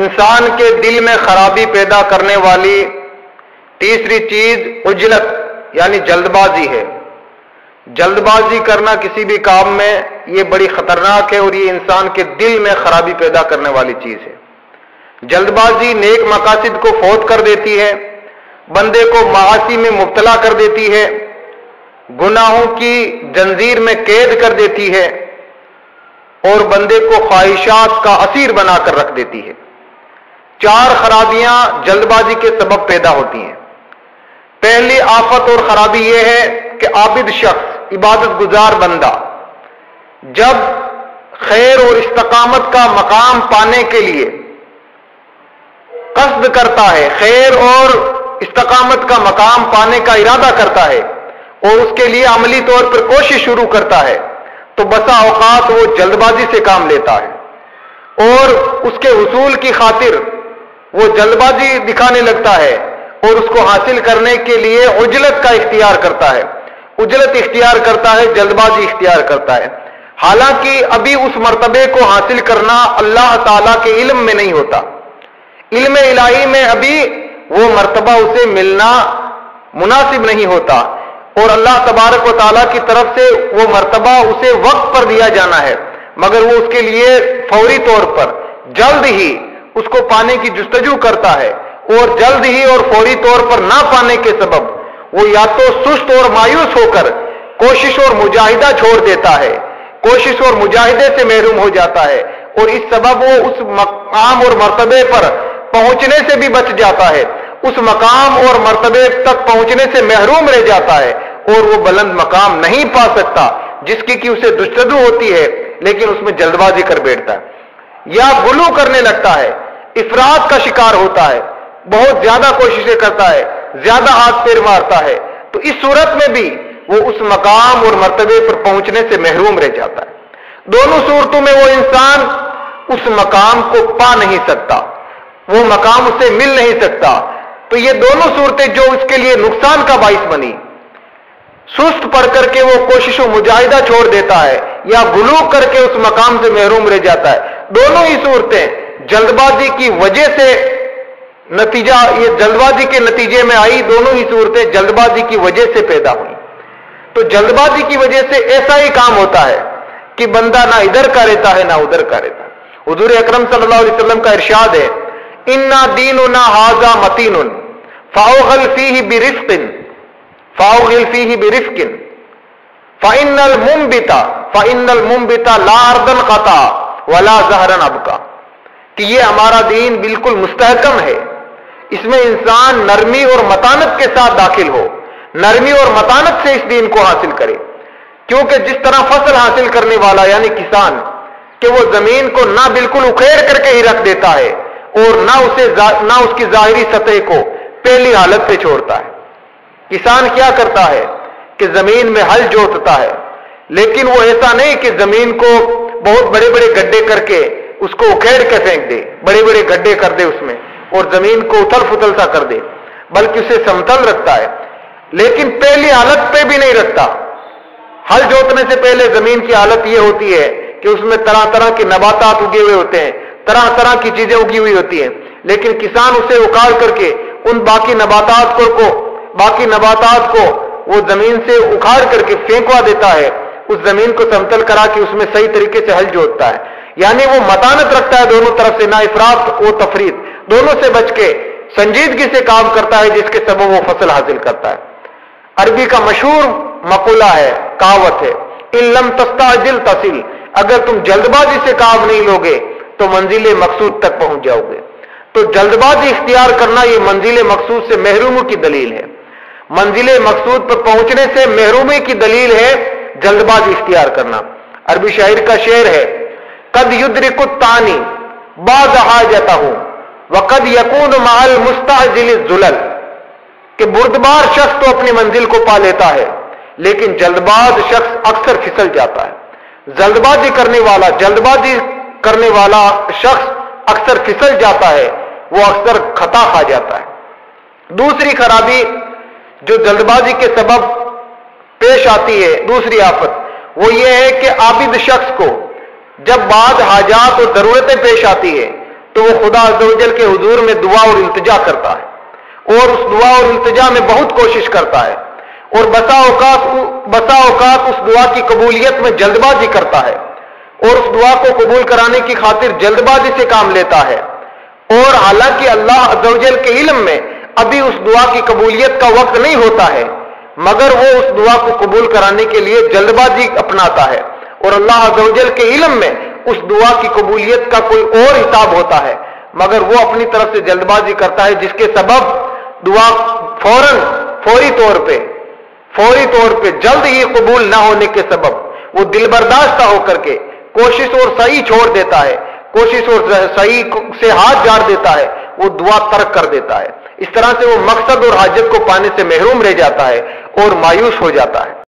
انسان کے دل میں خرابی پیدا کرنے والی تیسری چیز عجلت یعنی جلد بازی ہے۔ جلد بازی کرنا کسی بھی کام میں یہ بڑی خطرناک ہے اور یہ انسان کے دل میں خرابی پیدا کرنے والی چیز ہے۔ جلد بازی نیک مقاصد کو فوت کر دیتی ہے، بندے کو معاصی میں مبتلا کر دیتی ہے، گناہوں کی زنجیر میں قید کر دیتی ہے اور بندے کو خواہشات کا اسیر بنا کر رکھ دیتی ہے۔ 4 خرابیاں جلد بازی کے سبب پیدا ہوتی ہیں۔ پہلی آفت اور خرابی یہ ہے کہ عابد شخص، عبادت گزار بندہ جب خیر اور استقامت کا مقام پانے کے لیے قصد کرتا ہے، خیر اور استقامت کا مقام پانے کا ارادہ کرتا ہے اور اس کے لیے عملی طور پر کوشش شروع کرتا ہے تو بسا اوقات وہ جلد بازی سے کام لیتا ہے اور اس کے حصول کی خاطر وہ جلد بازی دکھانے لگتا ہے اور اس کو حاصل کرنے کے لیے عجلت کا اختیار کرتا ہے، عجلت اختیار کرتا ہے، جلد بازی اختیار کرتا ہے، حالانکہ ابھی اس مرتبے کو حاصل کرنا اللہ تعالیٰ کے علم میں نہیں ہوتا، علم الہی میں ابھی وہ مرتبہ اسے ملنا مناسب نہیں ہوتا اور اللہ تبارک و تعالیٰ کی طرف سے وہ مرتبہ اسے وقت پر دیا جانا ہے، مگر وہ اس کے لیے فوری طور پر جلد ہی اس کو پانے کی جستجو کرتا ہے اور جلد ہی اور فوری طور پر نہ پانے کے سبب وہ یا تو سست اور مایوس ہو کر کوشش اور مجاہدہ چھوڑ دیتا ہے، کوشش اور مجاہدے سے محروم ہو جاتا ہے اور اس سبب وہ اس مقام اور مرتبے پر پہنچنے سے بھی بچ جاتا ہے، اس مقام اور مرتبے تک پہنچنے سے محروم رہ جاتا ہے اور وہ بلند مقام نہیں پا سکتا جس کی کہ اسے جستجو ہوتی ہے، لیکن اس میں جلد بازی کر بیٹھتا ہے یا غلو کرنے لگتا ہے، افراط کا شکار ہوتا ہے، بہت زیادہ کوششیں کرتا ہے، زیادہ ہاتھ پیر مارتا ہے، تو اس صورت میں بھی وہ اس مقام اور مرتبے پر پہنچنے سے محروم رہ جاتا ہے۔ دونوں صورتوں میں وہ انسان اس مقام کو پا نہیں سکتا، وہ مقام اسے مل نہیں سکتا، تو یہ دونوں صورتیں جو اس کے لیے نقصان کا باعث بنی، سست پڑ کر کے وہ کوشش و مجاہدہ چھوڑ دیتا ہے یا غلو کر کے اس مقام سے محروم رہ جاتا ہے، دونوں ہی صورتیں جلد بازی کی وجہ سے نتیجہ، یہ جلد بازی کے نتیجے میں آئی، دونوں ہی صورتیں جلد بازی کی وجہ سے پیدا ہوئی۔ تو جلد بازی کی وجہ سے ایسا ہی کام ہوتا ہے کہ بندہ نہ ادھر کا رہتا ہے نہ ادھر کا رہتا ہے۔ حضور اکرم صلی اللہ علیہ وسلم کا ارشاد ہے، اِنَّا دِینُنَا هَذَا مَتِینٌ فَأَوْغِلْ فِيهِ بِرِفْقٍ فَإِنَّ الْمُنْبِتَ لَا أَرْضًا قَطَعَ وَلَا زَهْرًا أَبْقَى، کہ یہ ہمارا دین بالکل مستحکم ہے، اس میں انسان نرمی اور متانت کے ساتھ داخل ہو، نرمی اور متانت سے اس دین کو حاصل کرے، کیونکہ جس طرح فصل حاصل کرنے والا یعنی کسان کہ وہ زمین کو نہ بالکل اکھیڑ کر کے ہی رکھ دیتا ہے اور نہ اس کی ظاہری سطح کو پہلی حالت پہ چھوڑتا ہے۔ کسان کیا کرتا ہے کہ زمین میں ہل جوتتا ہے، لیکن وہ ایسا نہیں کہ زمین کو بہت بڑے بڑے گڈھے کر کے اس کو اکھیڑ کے پھینک دے، بڑے بڑے گڈھے کر دے اس میں اور زمین کو اتھل پھتل سا کر دے، بلکہ اسے سمتل رکھتا ہے، لیکن پہلی حالت پہ بھی نہیں رکھتا۔ ہل جوتنے سے پہلے زمین کی حالت یہ ہوتی ہے کہ اس میں طرح طرح کے نباتات اگے ہوئے ہوتے ہیں، طرح طرح کی چیزیں اگی ہوئی ہوتی ہیں، لیکن کسان اسے اکاڑ کر کے ان باقی نباتات کو وہ زمین سے اکھاڑ کر کے پھینکوا دیتا ہے، اس زمین کو سمتل کرا کے اس میں صحیح طریقے سے ہل جوتتا ہے، یعنی وہ متانت رکھتا ہے دونوں طرف سے، نہ افراط و تفریط، دونوں سے بچ کے سنجیدگی سے کام کرتا ہے، جس کے سبب وہ فصل حاصل کرتا ہے۔ عربی کا مشہور مقولہ ہے، کہاوت ہے، ان لم تستعجل تصل، اگر تم جلد بازی سے کام نہیں لوگے تو منزل مقصود تک پہنچ جاؤ گے۔ تو جلد بازی اختیار کرنا یہ منزل مقصود سے محرومی کی دلیل ہے، منزل مقصود پر پہنچنے سے محرومی کی دلیل ہے جلد بازی اختیار کرنا۔ عربی شاعر کا شعر ہے، قد یدرک الطانی بعض حاجتہ وقد یکون مع المستعجل الزلل، کہ بردبار شخص تو اپنی منزل کو پا لیتا ہے لیکن جلد باز شخص اکثر پھسل جاتا ہے، جلد بازی کرنے والا شخص اکثر پھسل جاتا ہے، وہ اکثر خطا کھا جاتا ہے۔ دوسری خرابی جو جلد بازی کے سبب پیش آتی ہے، دوسری آفت، وہ یہ ہے کہ عابد شخص کو جب بعض حاجات اور ضرورتیں پیش آتی ہے تو وہ خدا عز و جل کے حضور میں دعا اور التجا کرتا ہے اور اس دعا اور التجا میں بہت کوشش کرتا ہے، اور بسا اوقات اس دعا کی قبولیت میں جلد بازی کرتا ہے اور اس دعا کو قبول کرانے کی خاطر جلد بازی سے کام لیتا ہے، اور حالانکہ اللہ عز و جل کے علم میں ابھی اس دعا کی قبولیت کا وقت نہیں ہوتا ہے، مگر وہ اس دعا کو قبول کرانے کے لیے جلد بازی اپناتا ہے، اور اللہ عز و جل کے علم میں اس دعا کی قبولیت کا کوئی اور حساب ہوتا ہے، مگر وہ اپنی طرف سے جلد بازی کرتا ہے، جس کے سبب دعا فوری طور پہ جلد ہی قبول نہ ہونے کے سبب وہ دل برداشتہ ہو کر کے کوشش اور صحیح چھوڑ دیتا ہے، کوشش اور صحیح سے ہاتھ جاڑ دیتا ہے، وہ دعا ترک کر دیتا ہے۔ اس طرح سے وہ مقصد اور حاجت کو پانے سے محروم رہ جاتا ہے اور مایوس ہو جاتا ہے۔